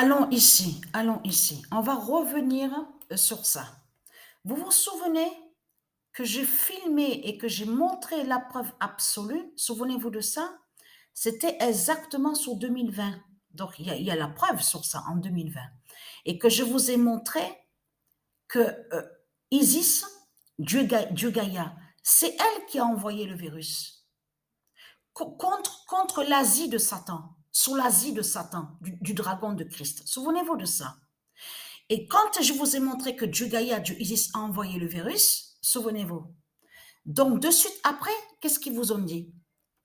Allons ici. On va revenir sur ça. Vous vous souvenez que j'ai filmé et que j'ai montré la preuve absolue? Souvenez-vous de ça? C'était exactement sur 2020. Donc, il y a la preuve sur ça en 2020. Et que je vous ai montré que Isis, Dieu Gaïa, c'est elle qui a envoyé le virus contre l'Asie de Satan, sous l'Asie de Satan, du dragon de Christ. Souvenez-vous de ça. Et quand je vous ai montré que Dieu Gaïa, Dieu Isis a envoyé le virus, souvenez-vous. Donc, de suite après, qu'est-ce qu'ils vous ont dit?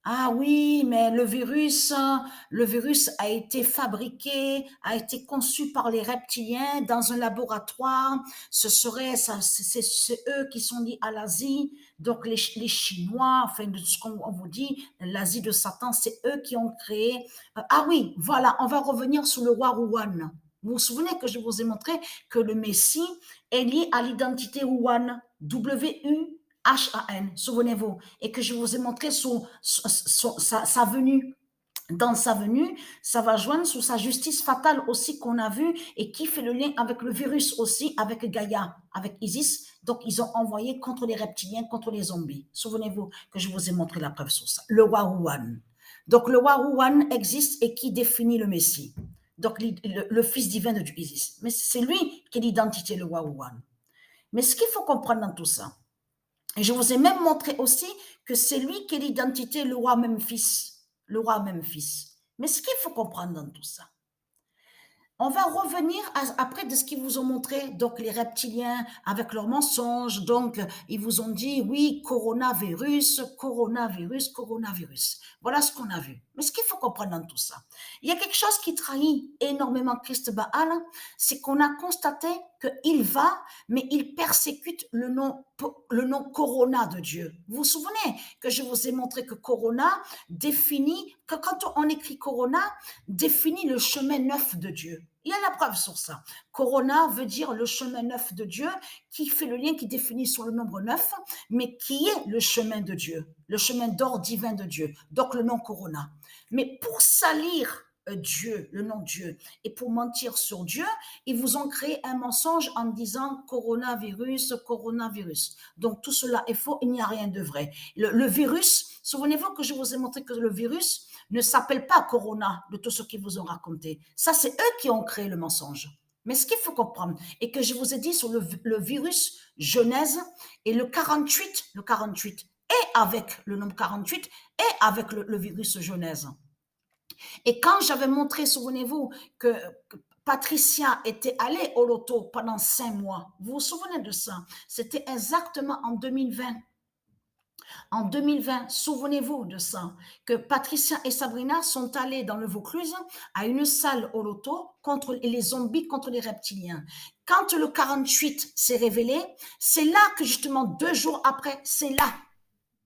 Ah oui, mais le virus a été fabriqué, a été conçu par les reptiliens dans un laboratoire. C'est eux qui sont liés à l'Asie. Donc les Chinois, enfin de ce qu'on vous dit, l'Asie de Satan, c'est eux qui ont créé. Ah oui, voilà, on va revenir sur le roi Rouan. Vous vous souvenez que je vous ai montré que le Messie est lié à l'identité Rouan, WUHAN, souvenez-vous, et que je vous ai montré sa venue. Dans sa venue, ça va joindre sous sa justice fatale aussi qu'on a vu et qui fait le lien avec le virus aussi, avec Gaïa, avec Isis. Donc, ils ont envoyé contre les reptiliens, contre les zombies. Souvenez-vous que je vous ai montré la preuve sur ça. Le roi Rouan. Donc, le roi Rouan existe et qui définit le Messie. Donc, le fils divin de Isis. Mais c'est lui qui est l'identité, le roi Rouan. Mais ce qu'il faut comprendre dans tout ça, et je vous ai même montré aussi que c'est lui qui est l'identité, le roi Memphis. Le roi Memphis. Mais ce qu'il faut comprendre dans tout ça, on va revenir après de ce qu'ils vous ont montré, donc les reptiliens avec leurs mensonges. Donc, ils vous ont dit, oui, coronavirus, coronavirus, coronavirus. Voilà ce qu'on a vu. Mais ce qu'il faut comprendre dans tout ça, il y a quelque chose qui trahit énormément Christ Baal, c'est qu'on a constaté qu'il va, mais il persécute le nom Corona de Dieu. Vous vous souvenez que je vous ai montré que Corona définit, que quand on écrit Corona, définit le chemin neuf de Dieu. Il y a la preuve sur ça. Corona veut dire le chemin neuf de Dieu, qui fait le lien, qui définit sur le nombre 9, mais qui est le chemin de Dieu, le chemin d'or divin de Dieu. Donc le nom Corona. Mais pour salir Dieu, le nom Dieu, et pour mentir sur Dieu, ils vous ont créé un mensonge en disant coronavirus, coronavirus. Donc tout cela est faux, il n'y a rien de vrai. Le virus, souvenez-vous que je vous ai montré que le virus ne s'appelle pas Corona, de tout ce qu'ils vous ont raconté. Ça, c'est eux qui ont créé le mensonge. Mais ce qu'il faut comprendre, et que je vous ai dit sur le virus Genèse, et le 48 est avec le nombre 48, et avec le virus Genèse. Et quand j'avais montré, souvenez-vous, que Patricia était allée au loto pendant 5 mois, vous vous souvenez de ça? C'était exactement en 2020. En 2020, souvenez-vous de ça, que Patricia et Sabrina sont allées dans le Vaucluse à une salle au loto contre les zombies, contre les reptiliens. Quand le 48 s'est révélé, c'est là que justement 2 jours après, c'est là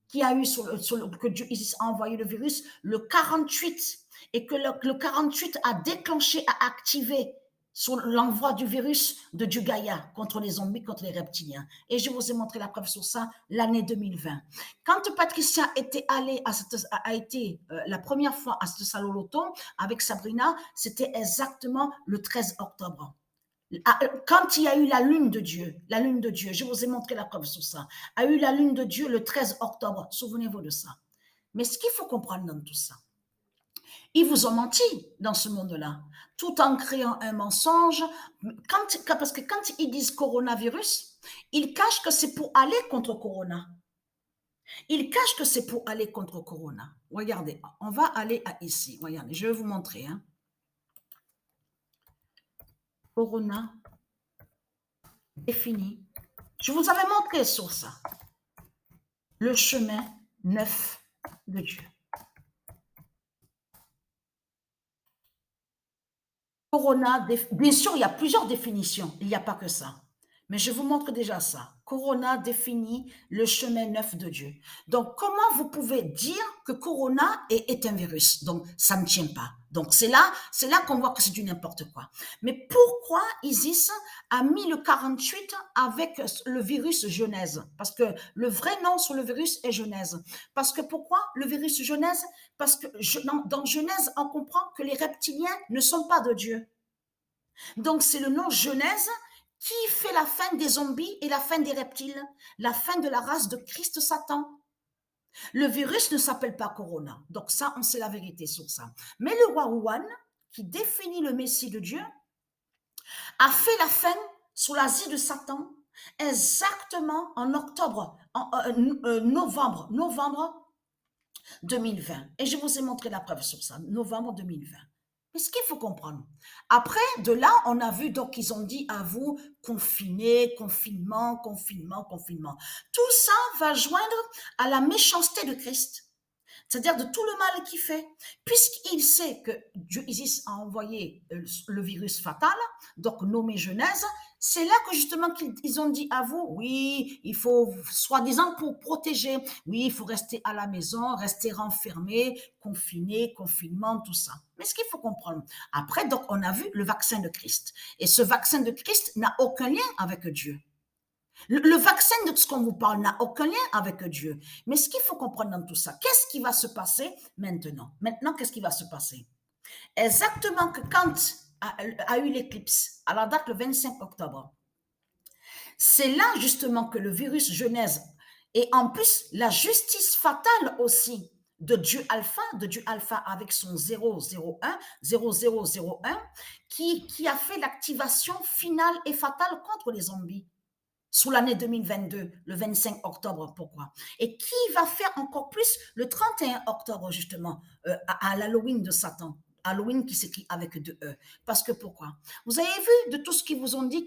qu'il y a eu que Dieu a envoyé le virus, le 48, et que le 48 a déclenché, a activé sur l'envoi du virus de Dieu Gaïa contre les zombies, contre les reptiliens. Et je vous ai montré la preuve sur ça l'année 2020. Quand Patricia était allée a été la première fois à ce salon loto avec Sabrina, c'était exactement le 13 octobre. Quand il y a eu la lune de Dieu, je vous ai montré la preuve sur ça, a eu la lune de Dieu le 13 octobre, souvenez-vous de ça. Mais ce qu'il faut comprendre dans tout ça, ils vous ont menti dans ce monde-là, tout en créant un mensonge. Parce que quand ils disent coronavirus, ils cachent que c'est pour aller contre Corona. Ils cachent que c'est pour aller contre Corona. Regardez, on va aller à ici. Regardez, je vais vous montrer. Hein. Corona défini. Je vous avais montré sur ça. Le chemin neuf de Dieu. Corona, bien sûr, il y a plusieurs définitions, il n'y a pas que ça. Mais je vous montre déjà ça. Corona définit le chemin neuf de Dieu. Donc, comment vous pouvez dire que Corona est un virus? Donc, ça ne tient pas. Donc, c'est là qu'on voit que c'est du n'importe quoi. Mais pourquoi Isis a mis le 48 avec le virus Genèse? Parce que le vrai nom sur le virus est Genèse. Parce que pourquoi le virus Genèse? Parce que dans Genèse, on comprend que les reptiliens ne sont pas de Dieu. Donc, c'est le nom Genèse qui fait la fin des zombies et la fin des reptiles, la fin de la race de Christ Satan. Le virus ne s'appelle pas Corona. Donc ça, on sait la vérité sur ça. Mais le roi Wuhan, qui définit le Messie de Dieu, a fait la fin sur l'Asie de Satan exactement en octobre, novembre 2020. Et je vous ai montré la preuve sur ça, novembre 2020. Mais ce qu'il faut comprendre, après, de là, on a vu, donc, ils ont dit à vous, confiné, confinement, confinement, confinement. Tout ça va joindre à la méchanceté de Christ. C'est-à-dire de tout le mal qu'il fait, puisqu'il sait que Dieu Isis a envoyé le virus fatal, donc nommé Genèse, c'est là que justement qu'ils ont dit à vous, oui, il faut, soi-disant pour protéger, oui, il faut rester à la maison, rester enfermé, confiné, confinement, tout ça. Mais ce qu'il faut comprendre, après, donc, on a vu le vaccin de Christ. Et ce vaccin de Christ n'a aucun lien avec Dieu. Le vaccin de ce qu'on vous parle n'a aucun lien avec Dieu. Mais ce qu'il faut comprendre dans tout ça, qu'est-ce qui va se passer maintenant? Maintenant, qu'est-ce qui va se passer? Exactement que quand a eu l'éclipse, à la date le 25 octobre, c'est là justement que le virus Genèse et en plus la justice fatale aussi de Dieu Alpha avec son 001, 0001, qui a fait l'activation finale et fatale contre les zombies sous l'année 2022, le 25 octobre. Pourquoi? Et qui va faire encore plus le 31 octobre, justement, à l'Halloween de Satan? Halloween qui s'écrit avec deux E. Parce que pourquoi? Vous avez vu de tout ce qu'ils vous ont dit,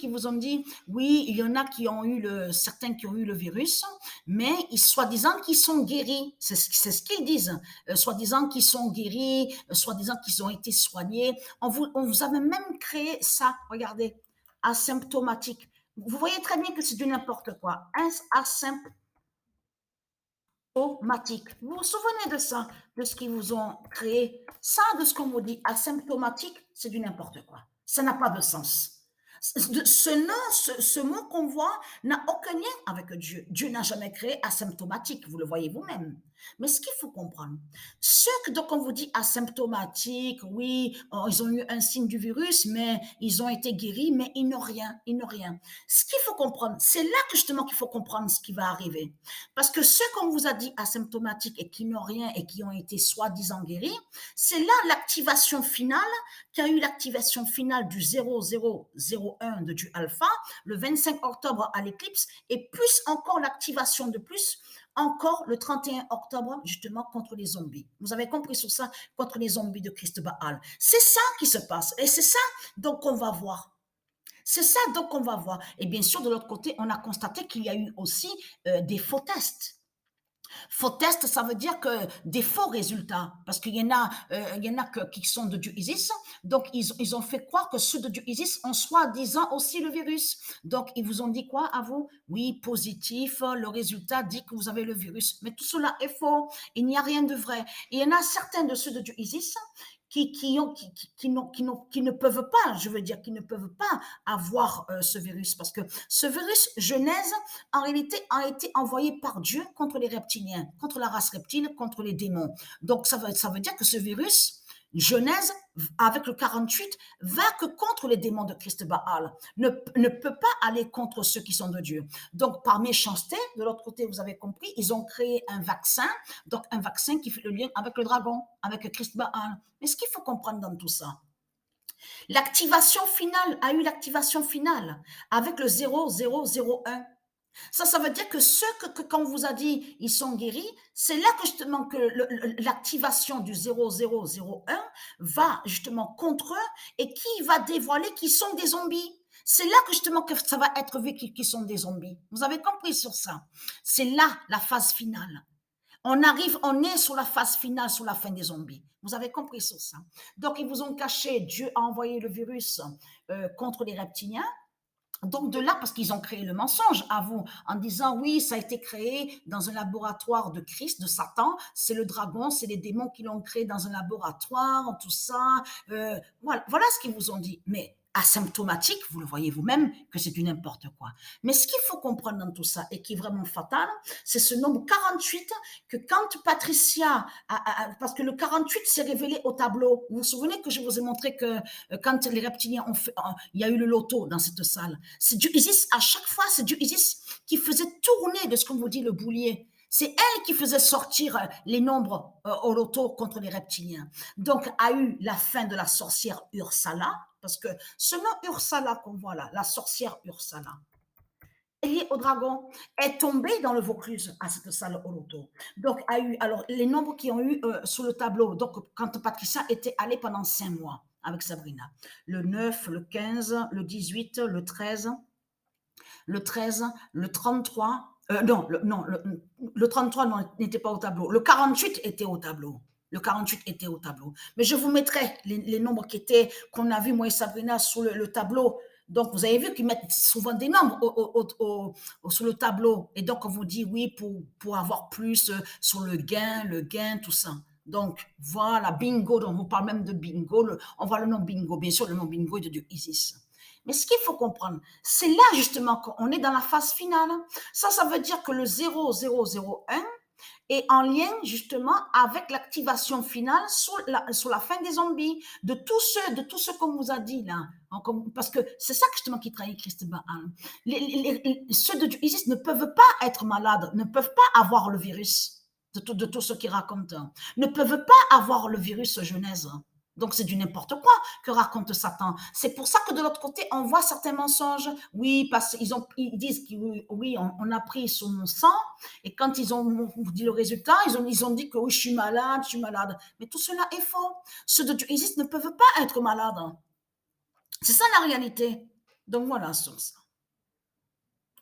oui, il y en a qui ont eu certains qui ont eu le virus, mais soi-disant qu'ils sont guéris. C'est ce qu'ils disent. Soi-disant qu'ils sont guéris, soi-disant qu'ils ont été soignés. On vous avait même créé ça, regardez, asymptomatique. Vous voyez très bien que c'est du n'importe quoi. Asymptomatique. Vous vous souvenez de ça, de ce qu'ils vous ont créé? Ça, de ce qu'on vous dit asymptomatique, c'est du n'importe quoi. Ça n'a pas de sens. Ce mot qu'on voit n'a aucun lien avec Dieu. Dieu n'a jamais créé asymptomatique, vous le voyez vous-même. Mais ce qu'il faut comprendre, ceux que donc on vous dit asymptomatiques, oui, oh, ils ont eu un signe du virus, mais ils ont été guéris, mais ils n'ont rien, ils n'ont rien. Ce qu'il faut comprendre, c'est là que justement qu'il faut comprendre ce qui va arriver. Parce que ceux qu'on vous a dit asymptomatiques et qui n'ont rien et qui ont été soi-disant guéris, c'est là l'activation finale, qui a eu l'activation finale du 0001 de du alpha, le 25 octobre à l'éclipse, et plus encore l'activation de plus, encore le 31 octobre, justement, contre les zombies. Vous avez compris sur ça, contre les zombies de Christ Baal. C'est ça qui se passe, et c'est ça donc qu'on va voir. C'est ça donc qu'on va voir. Et bien sûr, de l'autre côté, on a constaté qu'il y a eu aussi des faux tests. Faux tests, ça veut dire que des faux résultats, parce il y en a qui sont de Dieu Isis, donc ils ont fait croire que ceux de Dieu Isis ont soi-disant aussi le virus. Donc ils vous ont dit quoi à vous? Oui, positif, le résultat dit que vous avez le virus. Mais tout cela est faux, il n'y a rien de vrai. Et il y en a certains de ceux de Dieu Isis qui ne peuvent pas, je veux dire, qui ne peuvent pas avoir ce virus, parce que ce virus Genèse, en réalité, a été envoyé par Dieu contre les reptiliens, contre la race reptile, contre les démons. Donc, ça veut dire que ce virus, Genèse, avec le 48, va que contre les démons de Christ Baal, ne peut pas aller contre ceux qui sont de Dieu. Donc, par méchanceté, de l'autre côté, vous avez compris, ils ont créé un vaccin, donc un vaccin qui fait le lien avec le dragon, avec Christ Baal. Mais ce qu'il faut comprendre dans tout ça, l'activation finale a eu l'activation finale avec le 0001. Ça veut dire que ceux quand on vous a dit ils sont guéris, c'est là que justement que l'activation du 0001 va justement contre eux et qui va dévoiler qu'ils sont des zombies. C'est là que justement que ça va être vu qu'ils sont des zombies. Vous avez compris sur ça? C'est là la phase finale. On est sur la phase finale, sur la fin des zombies. Vous avez compris sur ça? Donc ils vous ont caché, Dieu a envoyé le virus contre les reptiliens. Donc de là, parce qu'ils ont créé le mensonge à vous, en disant oui, ça a été créé dans un laboratoire de Christ, de Satan, c'est le dragon, c'est les démons qui l'ont créé dans un laboratoire, tout ça. Voilà ce qu'ils vous ont dit. Mais asymptomatique, vous le voyez vous-même que c'est du n'importe quoi. Mais ce qu'il faut comprendre dans tout ça et qui est vraiment fatal, c'est ce nombre 48 que quand Patricia, parce que le 48 s'est révélé au tableau, vous vous souvenez que je vous ai montré que quand les reptiliens ont fait, il y a eu le loto dans cette salle. C'est Dieu Isis, à chaque fois, c'est Dieu Isis qui faisait tourner, de ce qu'on vous dit, le boulier. C'est elle qui faisait sortir les nombres au loto contre les reptiliens. Donc, a eu la fin de la sorcière Ursala, parce que ce nom Ursala qu'on voit là, la sorcière Ursala, liée au dragon, est tombée dans le Vaucluse à cette salle au loto. Donc, a eu, alors, les nombres qui ont eu sous le tableau, donc, quand Patricia était allée pendant 5 mois avec Sabrina, le 9, le 15, le 18, le 13, le 33, non, le 33 n'était pas au tableau. Le 48 était au tableau. Le 48 était au tableau. Mais je vous mettrai les nombres qu'on a vu, moi et Sabrina, sur le tableau. Donc, vous avez vu qu'ils mettent souvent des nombres sur le tableau. Et donc, on vous dit oui pour avoir plus sur le gain, tout ça. Donc, voilà, bingo. Donc, on vous parle même de bingo. On voit le nom bingo. Bien sûr, le nom bingo est de Dieu Isis. Mais ce qu'il faut comprendre, c'est là justement qu'on est dans la phase finale. Ça veut dire que le 0001 est en lien justement avec l'activation finale sur la fin des zombies, de tous ceux qu'on vous a dit là. Parce que c'est ça justement qui trahit Christ Baal. Ceux de Isis ne peuvent pas être malades, ne peuvent pas avoir le virus de tout ce qu'ils racontent, ne peuvent pas avoir le virus Genèse. Donc, c'est du n'importe quoi que raconte Satan. C'est pour ça que de l'autre côté, on voit certains mensonges. Oui, parce ils disent que oui, on a pris son sang, et quand ils ont dit le résultat, ils ont dit que oui, je suis malade, je suis malade. Mais tout cela est faux. Ceux de Dieu Isis ne peuvent pas être malades. C'est ça la réalité. Donc, voilà, source.